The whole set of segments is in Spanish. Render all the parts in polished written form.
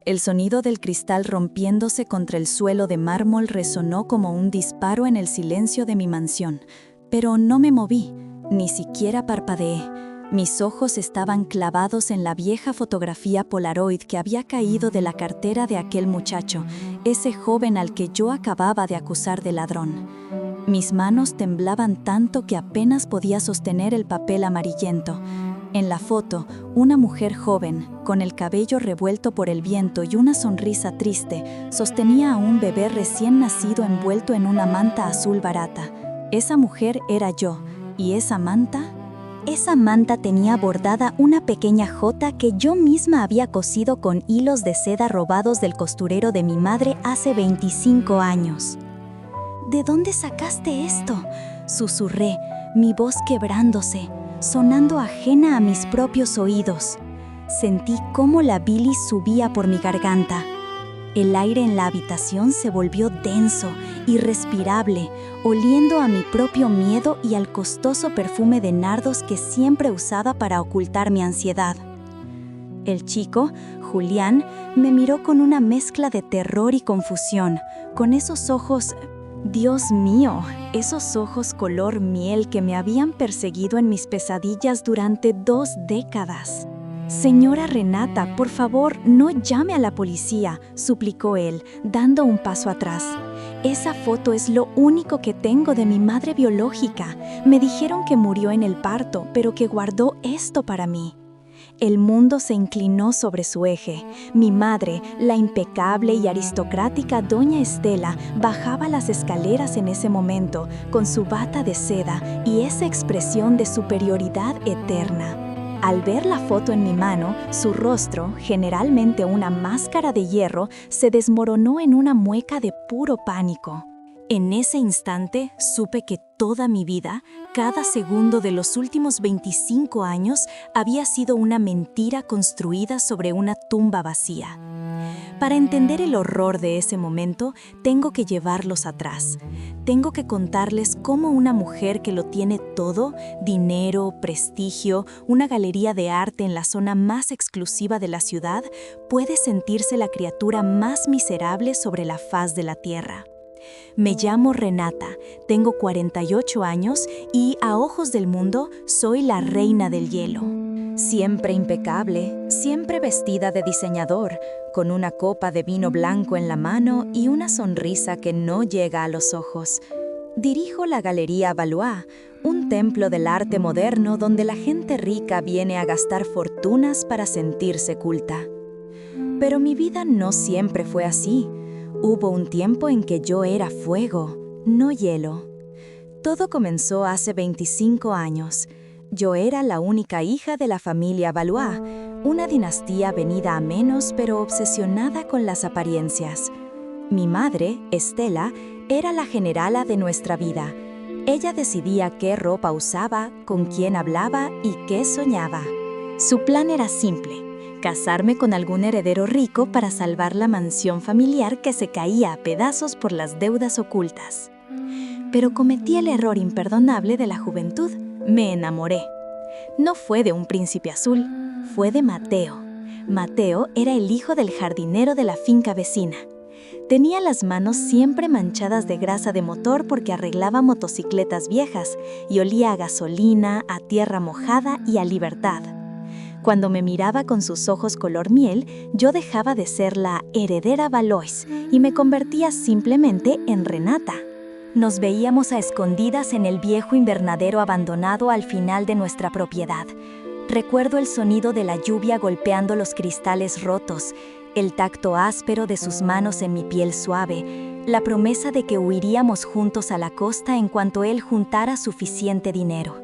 El sonido del cristal rompiéndose contra el suelo de mármol resonó como un disparo en el silencio de mi mansión, pero no me moví, ni siquiera parpadeé. Mis ojos estaban clavados en la vieja fotografía Polaroid que había caído de la cartera de aquel muchacho, ese joven al que yo acababa de acusar de ladrón. Mis manos temblaban tanto que apenas podía sostener el papel amarillento. En la foto, una mujer joven, con el cabello revuelto por el viento y una sonrisa triste, sostenía a un bebé recién nacido envuelto en una manta azul barata. Esa mujer era yo, y esa manta... Esa manta tenía bordada una pequeña jota que yo misma había cosido con hilos de seda robados del costurero de mi madre hace 25 años. ¿De dónde sacaste esto?, susurré, mi voz quebrándose, sonando ajena a mis propios oídos. Sentí cómo la bilis subía por mi garganta. El aire en la habitación se volvió denso, irrespirable, oliendo a mi propio miedo y al costoso perfume de nardos que siempre usaba para ocultar mi ansiedad. El chico, Julián, me miró con una mezcla de terror y confusión, con esos ojos... Dios mío, esos ojos color miel que me habían perseguido en mis pesadillas durante 2 décadas. «Señora Renata, por favor, no llame a la policía», suplicó él, dando un paso atrás. «Esa foto es lo único que tengo de mi madre biológica. Me dijeron que murió en el parto, pero que guardó esto para mí». El mundo se inclinó sobre su eje. Mi madre, la impecable y aristocrática doña Estela, bajaba las escaleras en ese momento, con su bata de seda y esa expresión de superioridad eterna. Al ver la foto en mi mano, su rostro, generalmente una máscara de hierro, se desmoronó en una mueca de puro pánico. En ese instante supe que toda mi vida, cada segundo de los últimos 25 años, había sido una mentira construida sobre una tumba vacía. Para entender el horror de ese momento, tengo que llevarlos atrás. Tengo que contarles cómo una mujer que lo tiene todo, dinero, prestigio, una galería de arte en la zona más exclusiva de la ciudad, puede sentirse la criatura más miserable sobre la faz de la tierra. Me llamo Renata, tengo 48 años y, a ojos del mundo, soy la reina del hielo. Siempre impecable, siempre vestida de diseñador, con una copa de vino blanco en la mano y una sonrisa que no llega a los ojos. Dirijo la Galería Valois, un templo del arte moderno donde la gente rica viene a gastar fortunas para sentirse culta. Pero mi vida no siempre fue así. Hubo un tiempo en que yo era fuego, no hielo. Todo comenzó hace 25 años. Yo era la única hija de la familia Valois, una dinastía venida a menos pero obsesionada con las apariencias. Mi madre, Estela, era la generala de nuestra vida. Ella decidía qué ropa usaba, con quién hablaba y qué soñaba. Su plan era simple: casarme con algún heredero rico para salvar la mansión familiar que se caía a pedazos por las deudas ocultas. Pero cometí el error imperdonable de la juventud. Me enamoré. No fue de un príncipe azul, fue de Mateo. Mateo era el hijo del jardinero de la finca vecina. Tenía las manos siempre manchadas de grasa de motor porque arreglaba motocicletas viejas y olía a gasolina, a tierra mojada y a libertad. Cuando me miraba con sus ojos color miel, yo dejaba de ser la heredera Valois y me convertía simplemente en Renata. Nos veíamos a escondidas en el viejo invernadero abandonado al final de nuestra propiedad. Recuerdo el sonido de la lluvia golpeando los cristales rotos, el tacto áspero de sus manos en mi piel suave, la promesa de que huiríamos juntos a la costa en cuanto él juntara suficiente dinero.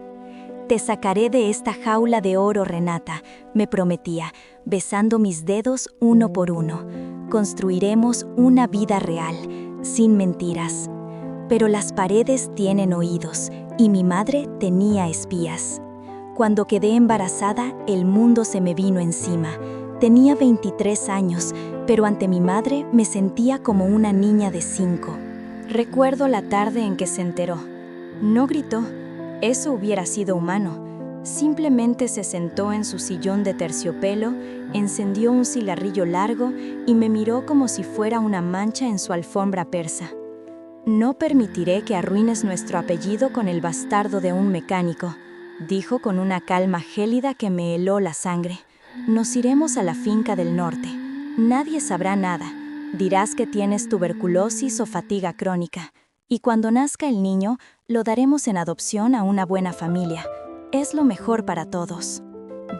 «Te sacaré de esta jaula de oro, Renata», me prometía, besando mis dedos uno por uno. «Construiremos una vida real, sin mentiras». Pero las paredes tienen oídos, y mi madre tenía espías. Cuando quedé embarazada, el mundo se me vino encima. Tenía 23 años, pero ante mi madre me sentía como una niña de 5. Recuerdo la tarde en que se enteró. No gritó. Eso hubiera sido humano. Simplemente se sentó en su sillón de terciopelo, encendió un cigarrillo largo y me miró como si fuera una mancha en su alfombra persa. «No permitiré que arruines nuestro apellido con el bastardo de un mecánico», dijo con una calma gélida que me heló la sangre. «Nos iremos a la finca del norte. Nadie sabrá nada. Dirás que tienes tuberculosis o fatiga crónica. Y cuando nazca el niño, lo daremos en adopción a una buena familia. Es lo mejor para todos».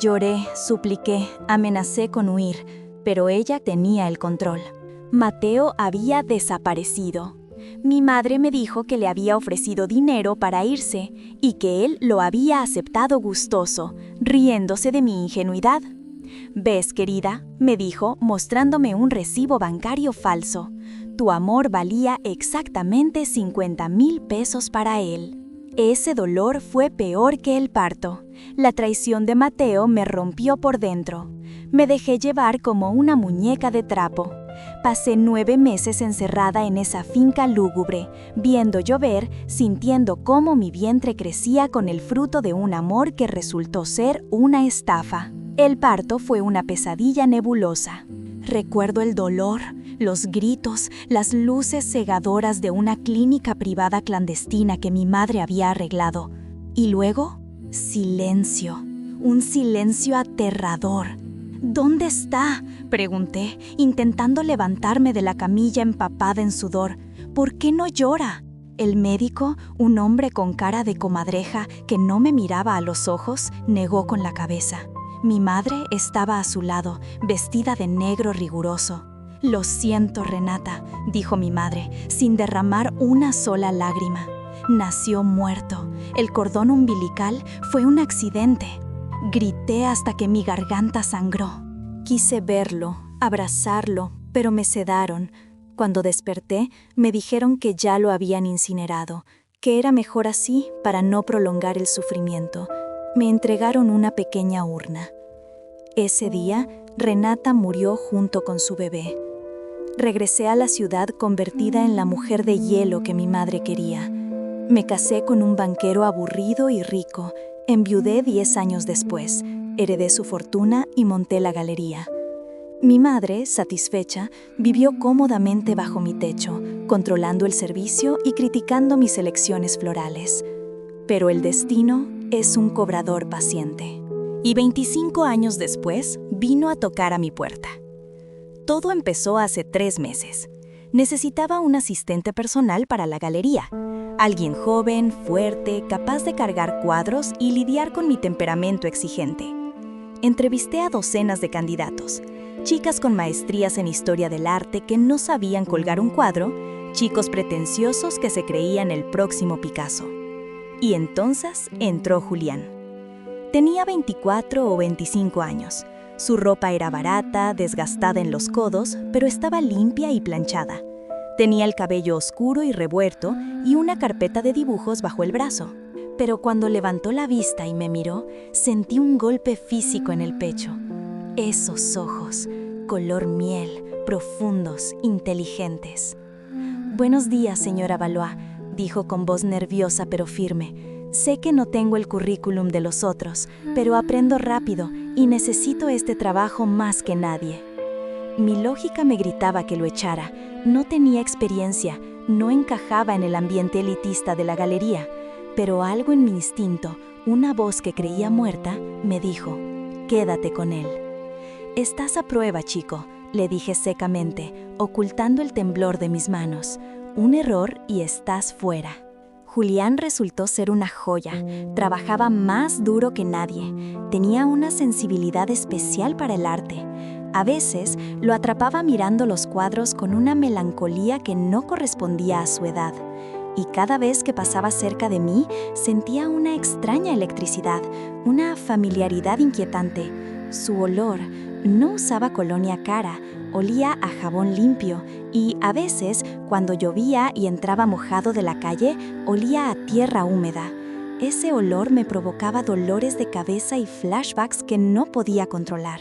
Lloré, supliqué, amenacé con huir, pero ella tenía el control. Mateo había desaparecido. Mi madre me dijo que le había ofrecido dinero para irse y que él lo había aceptado gustoso, riéndose de mi ingenuidad. «¿Ves, querida?», me dijo, mostrándome un recibo bancario falso. «Tu amor valía exactamente 50,000 pesos para él». Ese dolor fue peor que el parto. La traición de Mateo me rompió por dentro. Me dejé llevar como una muñeca de trapo. Pasé 9 meses encerrada en esa finca lúgubre, viendo llover, sintiendo cómo mi vientre crecía con el fruto de un amor que resultó ser una estafa. El parto fue una pesadilla nebulosa. Recuerdo el dolor, los gritos, las luces cegadoras de una clínica privada clandestina que mi madre había arreglado. Y luego, silencio, un silencio aterrador. «¿Dónde está?», pregunté, intentando levantarme de la camilla empapada en sudor. «¿Por qué no llora?». El médico, un hombre con cara de comadreja que no me miraba a los ojos, negó con la cabeza. Mi madre estaba a su lado, vestida de negro riguroso. «Lo siento, Renata», dijo mi madre, sin derramar una sola lágrima. «Nació muerto. El cordón umbilical fue un accidente». Grité hasta que mi garganta sangró. Quise verlo, abrazarlo, pero me sedaron. Cuando desperté, me dijeron que ya lo habían incinerado, que era mejor así para no prolongar el sufrimiento. Me entregaron una pequeña urna. Ese día, Renata murió junto con su bebé. Regresé a la ciudad convertida en la mujer de hielo que mi madre quería. Me casé con un banquero aburrido y rico. Enviudé 10 años después, heredé su fortuna y monté la galería. Mi madre, satisfecha, vivió cómodamente bajo mi techo, controlando el servicio y criticando mis elecciones florales. Pero el destino es un cobrador paciente. Y 25 años después, vino a tocar a mi puerta. Todo empezó hace 3 meses. Necesitaba un asistente personal para la galería. Alguien joven, fuerte, capaz de cargar cuadros y lidiar con mi temperamento exigente. Entrevisté a docenas de candidatos. Chicas con maestrías en historia del arte que no sabían colgar un cuadro, chicos pretenciosos que se creían el próximo Picasso. Y entonces entró Julián. Tenía 24 o 25 años. Su ropa era barata, desgastada en los codos, pero estaba limpia y planchada. Tenía el cabello oscuro y revuelto y una carpeta de dibujos bajo el brazo. Pero cuando levantó la vista y me miró, sentí un golpe físico en el pecho. Esos ojos, color miel, profundos, inteligentes. «Buenos días, señora Valois», dijo con voz nerviosa pero firme. «Sé que no tengo el currículum de los otros, pero aprendo rápido y necesito este trabajo más que nadie». Mi lógica me gritaba que lo echara. No tenía experiencia, no encajaba en el ambiente elitista de la galería, pero algo en mi instinto, una voz que creía muerta, me dijo: «Quédate con él». «Estás a prueba, chico», le dije secamente, ocultando el temblor de mis manos. «Un error y estás fuera». Julián resultó ser una joya. Trabajaba más duro que nadie. Tenía una sensibilidad especial para el arte. A veces lo atrapaba mirando los cuadros con una melancolía que no correspondía a su edad. Y cada vez que pasaba cerca de mí, sentía una extraña electricidad, una familiaridad inquietante. Su olor, no usaba colonia cara, olía a jabón limpio y, a veces, cuando llovía y entraba mojado de la calle, olía a tierra húmeda. Ese olor me provocaba dolores de cabeza y flashbacks que no podía controlar.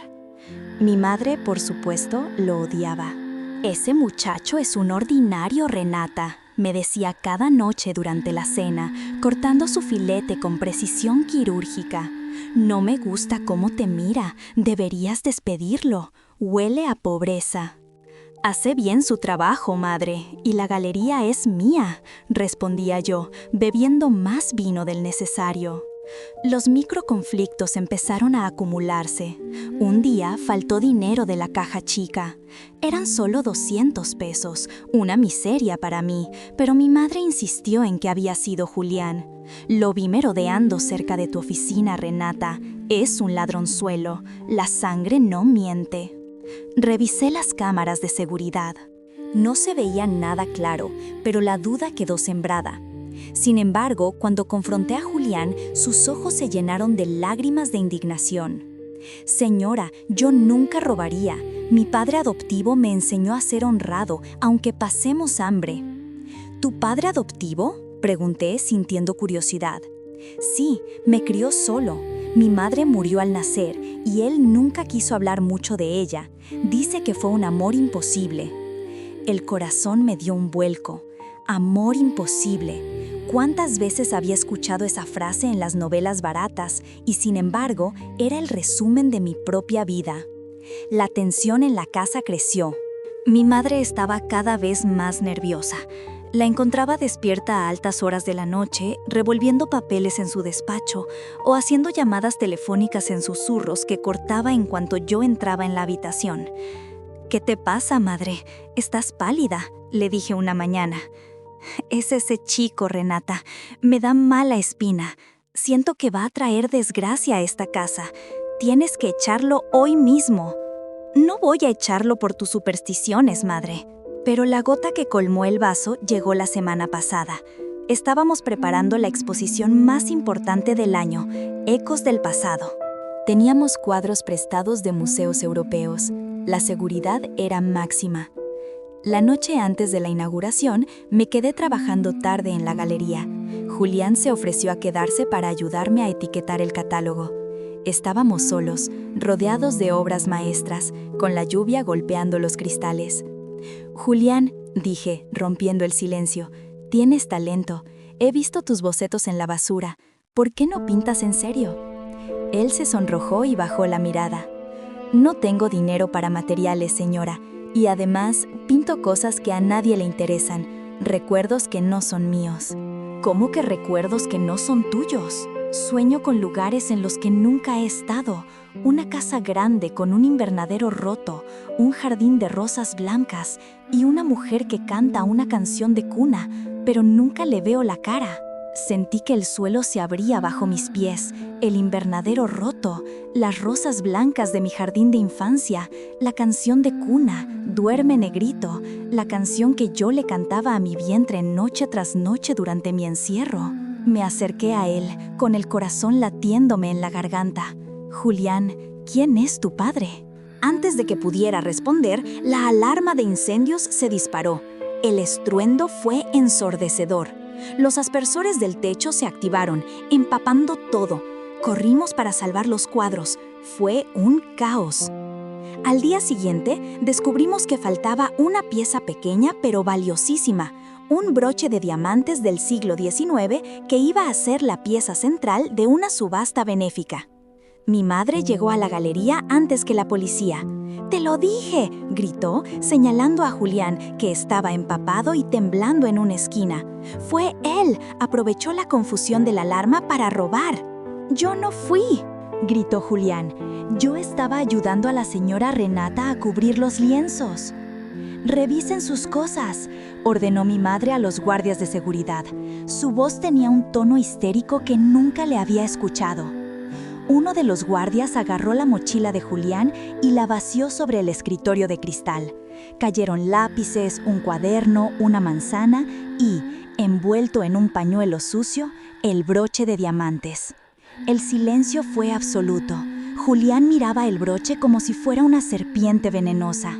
Mi madre, por supuesto, lo odiaba. «Ese muchacho es un ordinario, Renata», me decía cada noche durante la cena, cortando su filete con precisión quirúrgica. No me gusta cómo te mira. Deberías despedirlo. Huele a pobreza. Hace bien su trabajo, madre, y la galería es mía, respondía yo, bebiendo más vino del necesario. Los microconflictos empezaron a acumularse. Un día faltó dinero de la caja chica. Eran solo 200 pesos, una miseria para mí, pero mi madre insistió en que había sido Julián. Lo vi merodeando cerca de tu oficina, Renata. Es un ladronzuelo. La sangre no miente. Revisé las cámaras de seguridad. No se veía nada claro, pero la duda quedó sembrada. Sin embargo, cuando confronté a Julián, sus ojos se llenaron de lágrimas de indignación. Señora, yo nunca robaría. Mi padre adoptivo me enseñó a ser honrado, aunque pasemos hambre. ¿Tu padre adoptivo?, pregunté, sintiendo curiosidad. Sí, me crió solo. Mi madre murió al nacer y él nunca quiso hablar mucho de ella. Dice que fue un amor imposible. El corazón me dio un vuelco. Amor imposible. ¿Cuántas veces había escuchado esa frase en las novelas baratas y, sin embargo, era el resumen de mi propia vida? La tensión en la casa creció. Mi madre estaba cada vez más nerviosa. La encontraba despierta a altas horas de la noche, revolviendo papeles en su despacho o haciendo llamadas telefónicas en susurros que cortaba en cuanto yo entraba en la habitación. «¿Qué te pasa, madre? Estás pálida», le dije una mañana. «Es ese chico, Renata. Me da mala espina. Siento que va a traer desgracia a esta casa. Tienes que echarlo hoy mismo». «No voy a echarlo por tus supersticiones, madre». Pero la gota que colmó el vaso llegó la semana pasada. Estábamos preparando la exposición más importante del año, Ecos del Pasado. Teníamos cuadros prestados de museos europeos. La seguridad era máxima. La noche antes de la inauguración, me quedé trabajando tarde en la galería. Julián se ofreció a quedarse para ayudarme a etiquetar el catálogo. Estábamos solos, rodeados de obras maestras, con la lluvia golpeando los cristales. «Julián», dije, rompiendo el silencio, «tienes talento. He visto tus bocetos en la basura. ¿Por qué no pintas en serio?» Él se sonrojó y bajó la mirada. «No tengo dinero para materiales, señora, y además pinto cosas que a nadie le interesan, recuerdos que no son míos». «¿Cómo que recuerdos que no son tuyos?» «Sueño con lugares en los que nunca he estado. Una casa grande con un invernadero roto, un jardín de rosas blancas y una mujer que canta una canción de cuna, pero nunca le veo la cara». Sentí que el suelo se abría bajo mis pies, el invernadero roto, las rosas blancas de mi jardín de infancia, la canción de cuna, Duerme negrito, la canción que yo le cantaba a mi vientre noche tras noche durante mi encierro. Me acerqué a él, con el corazón latiéndome en la garganta. «Julián, ¿quién es tu padre?» Antes de que pudiera responder, la alarma de incendios se disparó. El estruendo fue ensordecedor. Los aspersores del techo se activaron, empapando todo. Corrimos para salvar los cuadros. Fue un caos. Al día siguiente, descubrimos que faltaba una pieza pequeña pero valiosísima, un broche de diamantes del siglo XIX que iba a ser la pieza central de una subasta benéfica. Mi madre llegó a la galería antes que la policía. «¡Te lo dije!», gritó, señalando a Julián, que estaba empapado y temblando en una esquina. «Fue él. Aprovechó la confusión de la alarma para robar». «Yo no fui», gritó Julián. «Yo estaba ayudando a la señora Renata a cubrir los lienzos». «Revisen sus cosas», ordenó mi madre a los guardias de seguridad. Su voz tenía un tono histérico que nunca le había escuchado. Uno de los guardias agarró la mochila de Julián y la vació sobre el escritorio de cristal. Cayeron lápices, un cuaderno, una manzana y, envuelto en un pañuelo sucio, el broche de diamantes. El silencio fue absoluto. Julián miraba el broche como si fuera una serpiente venenosa.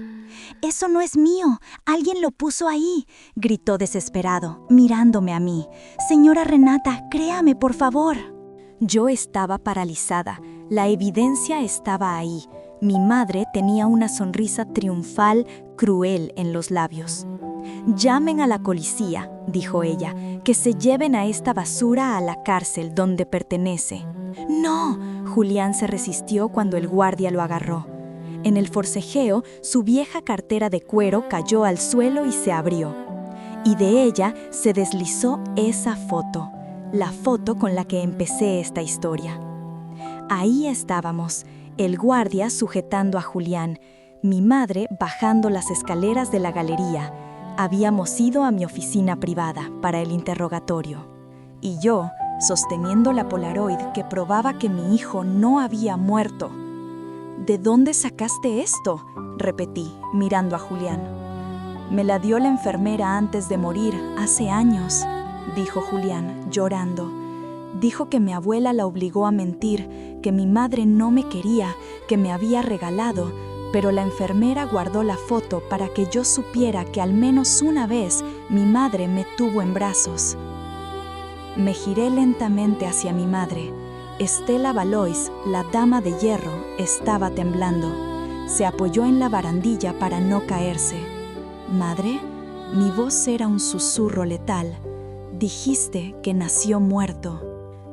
«Eso no es mío, alguien lo puso ahí», gritó desesperado, mirándome a mí. «Señora Renata, créame, por favor». Yo estaba paralizada. La evidencia estaba ahí. Mi madre tenía una sonrisa triunfal, cruel en los labios. «Llamen a la policía», dijo ella, «que se lleven a esta basura a la cárcel donde pertenece». «No», Julián se resistió cuando el guardia lo agarró. En el forcejeo, su vieja cartera de cuero cayó al suelo y se abrió. Y de ella se deslizó esa foto, la foto con la que empecé esta historia. Ahí estábamos, el guardia sujetando a Julián, mi madre bajando las escaleras de la galería. Habíamos ido a mi oficina privada para el interrogatorio. Y yo, sosteniendo la Polaroid que probaba que mi hijo no había muerto. ¿De dónde sacaste esto?, repetí, mirando a Julián. Me la dio la enfermera antes de morir, hace años, dijo Julián, llorando. Dijo que mi abuela la obligó a mentir, que mi madre no me quería, que me había regalado, pero la enfermera guardó la foto para que yo supiera que al menos una vez mi madre me tuvo en brazos. Me giré lentamente hacia mi madre. Estela Valois, la dama de hierro, estaba temblando. Se apoyó en la barandilla para no caerse. «Madre», mi voz era un susurro letal. «Dijiste que nació muerto».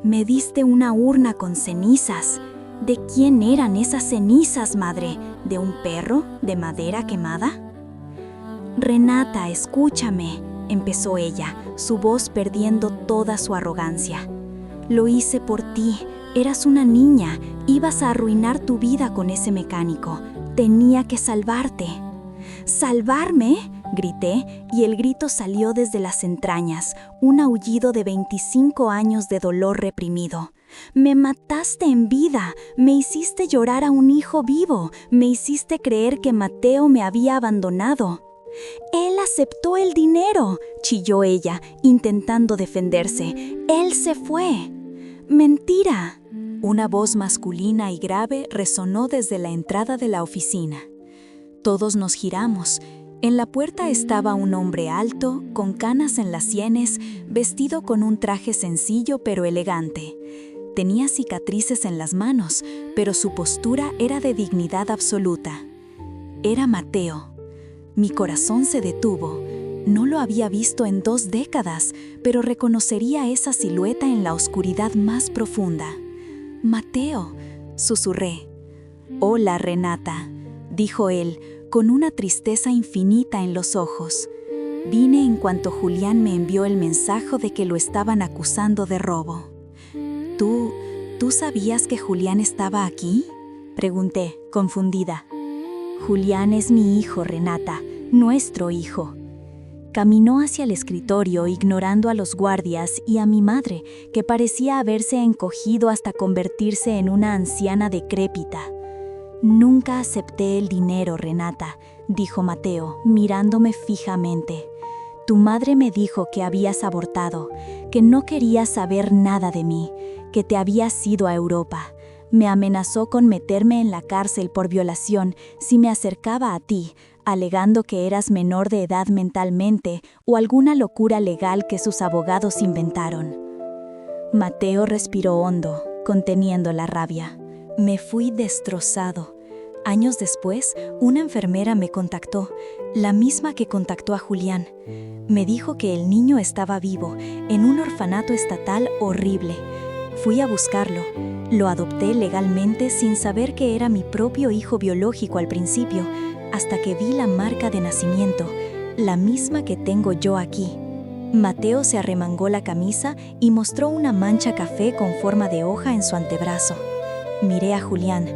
«Me diste una urna con cenizas». «¿De quién eran esas cenizas, madre? ¿De un perro? ¿De madera quemada?» «Renata, escúchame», empezó ella, su voz perdiendo toda su arrogancia. «Lo hice por ti. Eras una niña. Ibas a arruinar tu vida con ese mecánico. Tenía que salvarte». «¿Salvarme?», grité, y el grito salió desde las entrañas, un aullido de 25 años de dolor reprimido. «Me mataste en vida, me hiciste llorar a un hijo vivo, me hiciste creer que Mateo me había abandonado». «Él aceptó el dinero», chilló ella, intentando defenderse. «Él se fue». «Mentira». Una voz masculina y grave resonó desde la entrada de la oficina. Todos nos giramos. En la puerta estaba un hombre alto, con canas en las sienes, vestido con un traje sencillo pero elegante. Tenía cicatrices en las manos, pero su postura era de dignidad absoluta. Era Mateo. Mi corazón se detuvo. No lo había visto en 2 décadas, pero reconocería esa silueta en la oscuridad más profunda. «Mateo», susurré. «Hola, Renata», dijo él, con una tristeza infinita en los ojos. «Vine en cuanto Julián me envió el mensaje de que lo estaban acusando de robo». ¿Tú sabías que Julián estaba aquí?», pregunté, confundida. «Julián es mi hijo, Renata, nuestro hijo». Caminó hacia el escritorio ignorando a los guardias y a mi madre, que parecía haberse encogido hasta convertirse en una anciana decrépita. «Nunca acepté el dinero, Renata», dijo Mateo, mirándome fijamente. «Tu madre me dijo que habías abortado, que no querías saber nada de mí, que te habías ido a Europa. Me amenazó con meterme en la cárcel por violación si me acercaba a ti, alegando que eras menor de edad mentalmente o alguna locura legal que sus abogados inventaron». Mateo respiró hondo, conteniendo la rabia. Me fui destrozado. Años después, una enfermera me contactó, la misma que contactó a Julián. Me dijo que el niño estaba vivo, en un orfanato estatal horrible. Fui a buscarlo. Lo adopté legalmente sin saber que era mi propio hijo biológico al principio, hasta que vi la marca de nacimiento, la misma que tengo yo aquí. Mateo se arremangó la camisa y mostró una mancha café con forma de hoja en su antebrazo. Miré a Julián.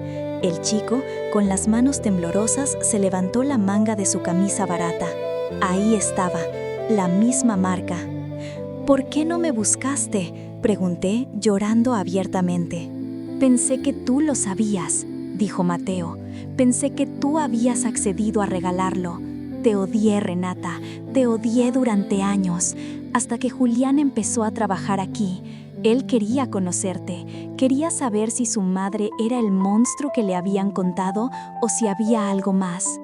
El chico, con las manos temblorosas, se levantó la manga de su camisa barata. Ahí estaba, la misma marca. «¿Por qué no me buscaste?», pregunté, llorando abiertamente. «Pensé que tú lo sabías», dijo Mateo. «Pensé que tú habías accedido a regalarlo. Te odié, Renata, te odié durante años, hasta que Julián empezó a trabajar aquí. Él quería conocerte, quería saber si su madre era el monstruo que le habían contado o si había algo más.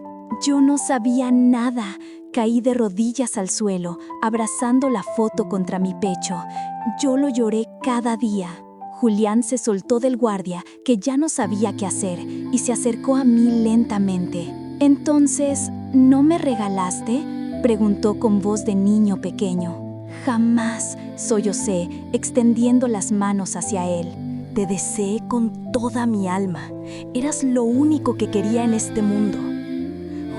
Yo no sabía nada». Caí de rodillas al suelo, abrazando la foto contra mi pecho. Yo lo lloré cada día. Julián se soltó del guardia, que ya no sabía qué hacer, y se acercó a mí lentamente. «Entonces, ¿no me regalaste?», preguntó con voz de niño pequeño. «Jamás», sollocé, extendiendo las manos hacia él. Te deseé con toda mi alma. Eras lo único que quería en este mundo.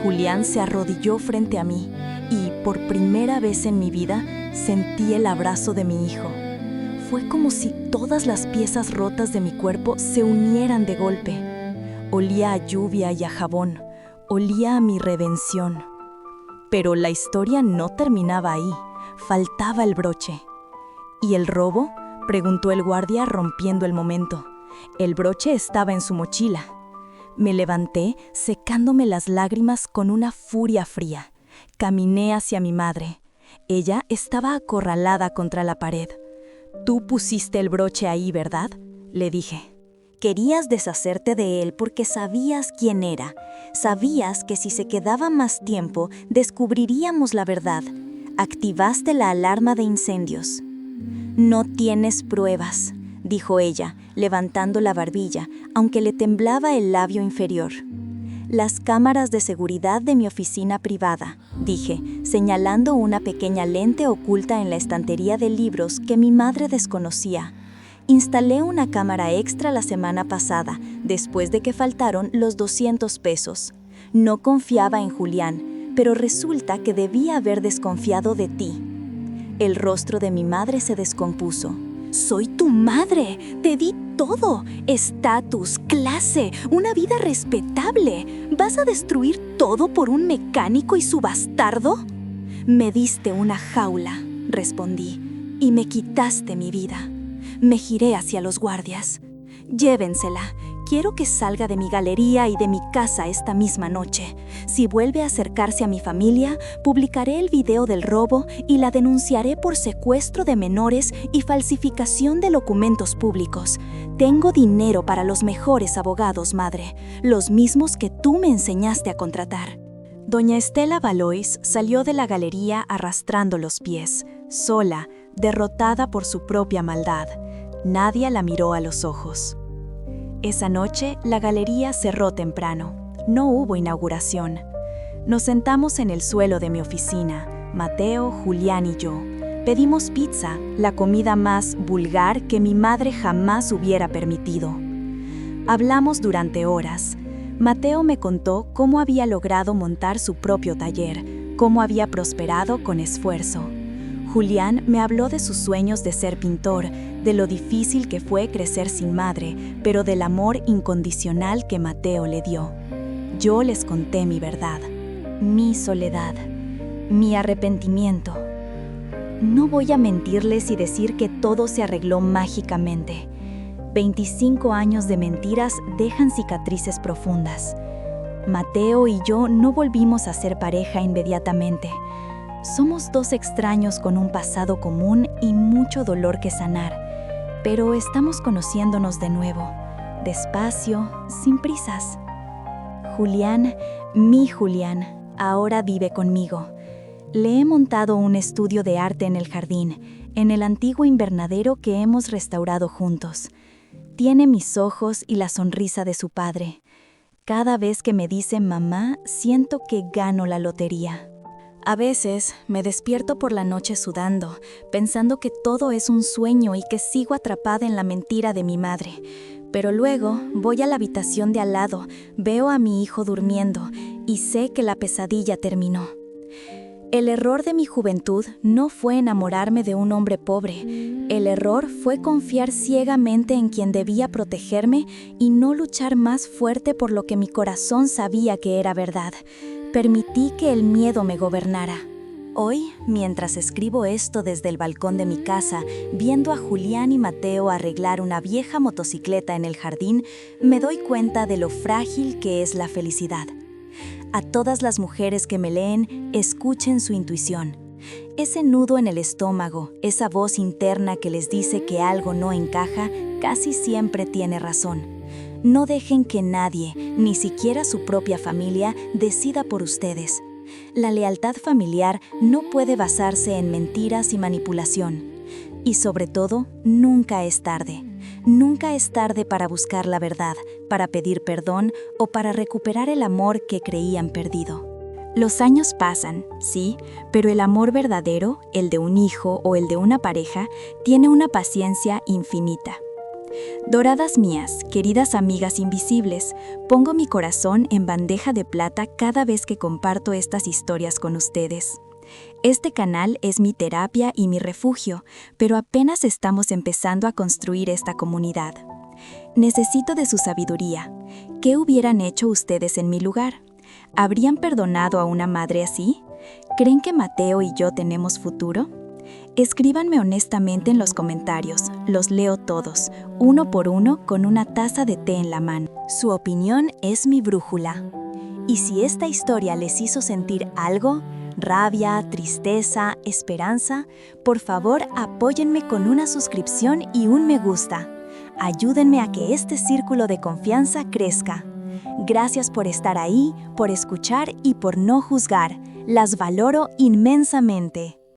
Julián se arrodilló frente a mí y, por primera vez en mi vida, sentí el abrazo de mi hijo. Fue como si todas las piezas rotas de mi cuerpo se unieran de golpe. Olía a lluvia y a jabón. Olía a mi redención. Pero la historia no terminaba ahí. Faltaba el broche. ¿Y el robo?, preguntó el guardia rompiendo el momento. El broche estaba en su mochila. Me levanté, secándome las lágrimas con una furia fría. Caminé hacia mi madre. Ella estaba acorralada contra la pared. «Tú pusiste el broche ahí, ¿verdad?», le dije. Querías deshacerte de él porque sabías quién era. Sabías que si se quedaba más tiempo, descubriríamos la verdad. Activaste la alarma de incendios. «No tienes pruebas», dijo ella, levantando la barbilla, aunque le temblaba el labio inferior. «Las cámaras de seguridad de mi oficina privada», dije, señalando una pequeña lente oculta en la estantería de libros que mi madre desconocía. Instalé una cámara extra la semana pasada, después de que faltaron los 200 pesos. No confiaba en Julián, pero resulta que debía haber desconfiado de ti. El rostro de mi madre se descompuso. «Soy tu madre, te di todo, estatus, clase, una vida respetable. ¿Vas a destruir todo por un mecánico y su bastardo?» «Me diste una jaula», respondí, «y me quitaste mi vida». Me giré hacia los guardias. «Llévensela. Quiero que salga de mi galería y de mi casa esta misma noche. Si vuelve a acercarse a mi familia, publicaré el video del robo y la denunciaré por secuestro de menores y falsificación de documentos públicos. Tengo dinero para los mejores abogados, madre, los mismos que tú me enseñaste a contratar». Doña Estela Valois salió de la galería arrastrando los pies, sola, derrotada por su propia maldad. Nadie la miró a los ojos. Esa noche, la galería cerró temprano. No hubo inauguración. Nos sentamos en el suelo de mi oficina, Mateo, Julián y yo. Pedimos pizza, la comida más vulgar que mi madre jamás hubiera permitido. Hablamos durante horas. Mateo me contó cómo había logrado montar su propio taller, cómo había prosperado con esfuerzo. Julián me habló de sus sueños de ser pintor, de lo difícil que fue crecer sin madre, pero del amor incondicional que Mateo le dio. Yo les conté mi verdad, mi soledad, mi arrepentimiento. No voy a mentirles y decir que todo se arregló mágicamente. 25 años de mentiras dejan cicatrices profundas. Mateo y yo no volvimos a ser pareja inmediatamente. Somos dos extraños con un pasado común y mucho dolor que sanar, pero estamos conociéndonos de nuevo, despacio, sin prisas. Julián, mi Julián, ahora vive conmigo. Le he montado un estudio de arte en el jardín, en el antiguo invernadero que hemos restaurado juntos. Tiene mis ojos y la sonrisa de su padre. Cada vez que me dice mamá, siento que gano la lotería. A veces me despierto por la noche sudando, pensando que todo es un sueño y que sigo atrapada en la mentira de mi madre. Pero luego voy a la habitación de al lado, veo a mi hijo durmiendo y sé que la pesadilla terminó. El error de mi juventud no fue enamorarme de un hombre pobre. El error fue confiar ciegamente en quien debía protegerme y no luchar más fuerte por lo que mi corazón sabía que era verdad. Permití que el miedo me gobernara. Hoy, mientras escribo esto desde el balcón de mi casa, viendo a Julián y Mateo arreglar una vieja motocicleta en el jardín, me doy cuenta de lo frágil que es la felicidad. A todas las mujeres que me leen, escuchen su intuición. Ese nudo en el estómago, esa voz interna que les dice que algo no encaja, casi siempre tiene razón. No dejen que nadie, ni siquiera su propia familia, decida por ustedes. La lealtad familiar no puede basarse en mentiras y manipulación. Y sobre todo, nunca es tarde. Nunca es tarde para buscar la verdad, para pedir perdón o para recuperar el amor que creían perdido. Los años pasan, sí, pero el amor verdadero, el de un hijo o el de una pareja, tiene una paciencia infinita. Doradas mías, queridas amigas invisibles, pongo mi corazón en bandeja de plata cada vez que comparto estas historias con ustedes. Este canal es mi terapia y mi refugio, pero apenas estamos empezando a construir esta comunidad. Necesito de su sabiduría. ¿Qué hubieran hecho ustedes en mi lugar? ¿Habrían perdonado a una madre así? ¿Creen que Mateo y yo tenemos futuro? Escríbanme honestamente en los comentarios, los leo todos, uno por uno con una taza de té en la mano. Su opinión es mi brújula. Y si esta historia les hizo sentir algo, rabia, tristeza, esperanza, por favor apóyenme con una suscripción y un me gusta. Ayúdenme a que este círculo de confianza crezca. Gracias por estar ahí, por escuchar y por no juzgar. Las valoro inmensamente.